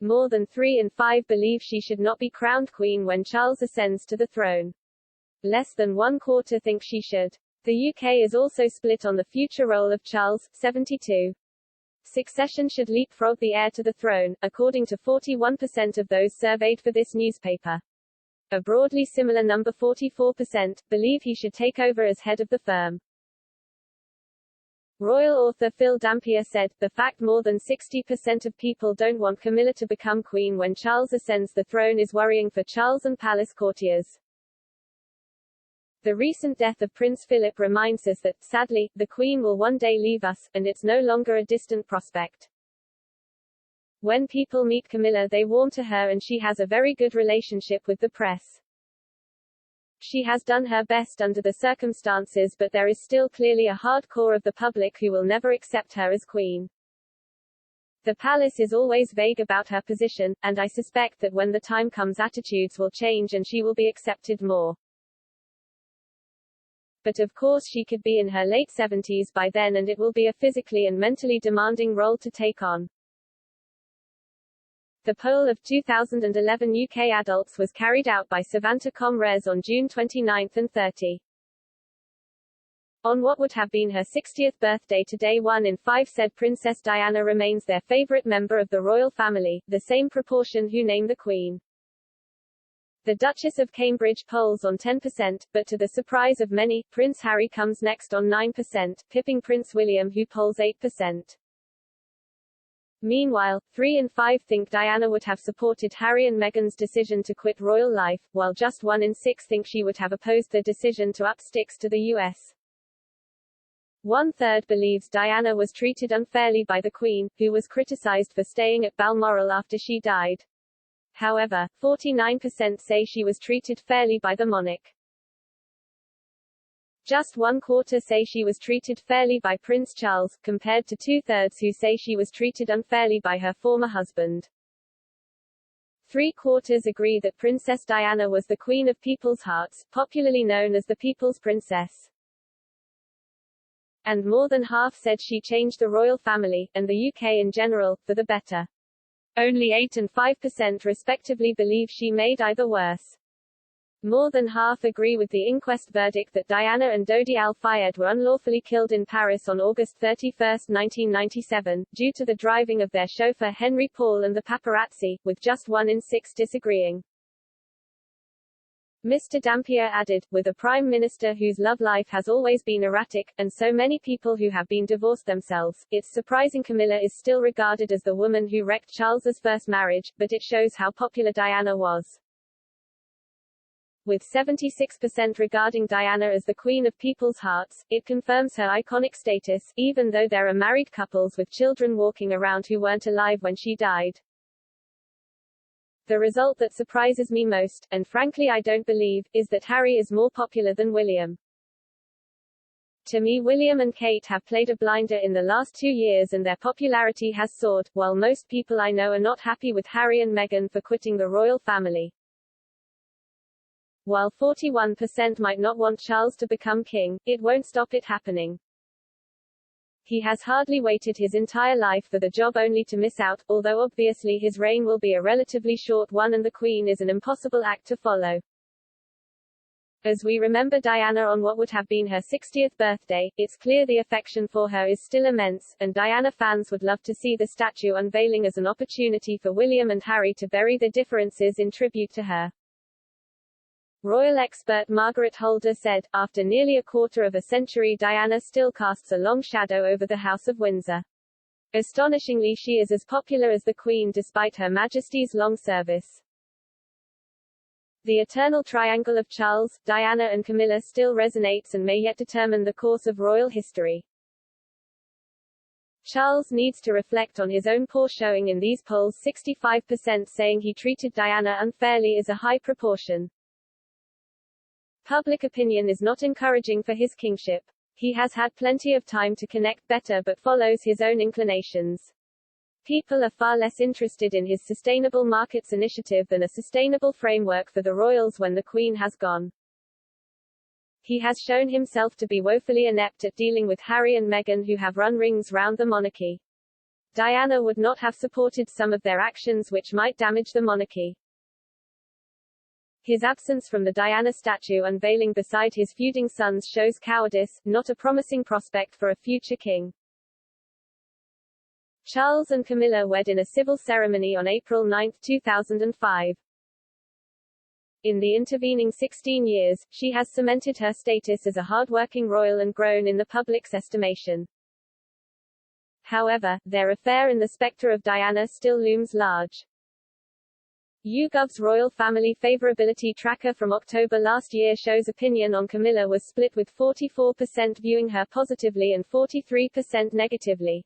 More than 3 in 5 believe she should not be crowned queen when Charles ascends to the throne. Less than 1/4 think she should. The UK is also split on the future role of Charles, 72. Succession should leapfrog the heir to the throne, according to 41% of those surveyed for this newspaper. A broadly similar number, 44%, believe he should take over as head of the firm. Royal author Phil Dampier said, "The fact more than 60% of people don't want Camilla to become queen when Charles ascends the throne is worrying for Charles and palace courtiers." The recent death of Prince Philip reminds us that, sadly, the Queen will one day leave us, and it's no longer a distant prospect. When people meet Camilla, they warm to her and she has a very good relationship with the press. She has done her best under the circumstances, but there is still clearly a hard core of the public who will never accept her as queen. The palace is always vague about her position, and I suspect that when the time comes attitudes will change and she will be accepted more. But of course she could be in her late 70s by then and it will be a physically and mentally demanding role to take on. The poll of 2011 UK adults was carried out by Savanta Comres on June 29 and 30. On what would have been her 60th birthday today, 1 in 5 said Princess Diana remains their favourite member of the royal family, the same proportion who name the Queen. The Duchess of Cambridge polls on 10%, but to the surprise of many, Prince Harry comes next on 9%, pipping Prince William who polls 8%. Meanwhile, 3 in 5 think Diana would have supported Harry and Meghan's decision to quit royal life, while just 1 in 6 think she would have opposed the decision to up sticks to the US. 1/3 believes Diana was treated unfairly by the Queen, who was criticized for staying at Balmoral after she died. However, 49% say she was treated fairly by the monarch. Just 1/4 say she was treated fairly by Prince Charles, compared to 2/3 who say she was treated unfairly by her former husband. 3/4 agree that Princess Diana was the Queen of People's Hearts, popularly known as the People's Princess. And more than half said she changed the royal family, and the UK in general, for the better. Only 8 and 5% respectively believe she made either worse. More than half agree with the inquest verdict that Diana and Dodi Al-Fayed were unlawfully killed in Paris on August 31, 1997, due to the driving of their chauffeur Henry Paul and the paparazzi, with just 1 in 6 disagreeing. Mr. Dampier added, with a prime minister whose love life has always been erratic, and so many people who have been divorced themselves, it's surprising Camilla is still regarded as the woman who wrecked Charles's first marriage, but it shows how popular Diana was. With 76% regarding Diana as the Queen of People's Hearts, it confirms her iconic status, even though there are married couples with children walking around who weren't alive when she died. The result that surprises me most, and frankly I don't believe, is that Harry is more popular than William. To me, William and Kate have played a blinder in the last 2 years and their popularity has soared, while most people I know are not happy with Harry and Meghan for quitting the royal family. While 41% might not want Charles to become king, it won't stop it happening. He has hardly waited his entire life for the job only to miss out, although obviously his reign will be a relatively short one and the Queen is an impossible act to follow. As we remember Diana on what would have been her 60th birthday, it's clear the affection for her is still immense, and Diana fans would love to see the statue unveiling as an opportunity for William and Harry to bury their differences in tribute to her. Royal expert Margaret Holder said, after nearly a quarter of a century Diana still casts a long shadow over the House of Windsor. Astonishingly she is as popular as the Queen despite Her Majesty's long service. The eternal triangle of Charles, Diana and Camilla still resonates and may yet determine the course of royal history. Charles needs to reflect on his own poor showing in these polls. 65% saying he treated Diana unfairly is a high proportion. Public opinion is not encouraging for his kingship. He has had plenty of time to connect better but follows his own inclinations. People are far less interested in his Sustainable Markets initiative than a sustainable framework for the royals when the Queen has gone. He has shown himself to be woefully inept at dealing with Harry and Meghan who have run rings round the monarchy. Diana would not have supported some of their actions which might damage the monarchy. His absence from the Diana statue unveiling beside his feuding sons shows cowardice, not a promising prospect for a future king. Charles and Camilla wed in a civil ceremony on April 9, 2005. In the intervening 16 years, she has cemented her status as a hard-working royal and grown in the public's estimation. However, their affair and the spectre of Diana still looms large. YouGov's Royal Family Favorability Tracker from October last year shows opinion on Camilla was split with 44% viewing her positively and 43% negatively.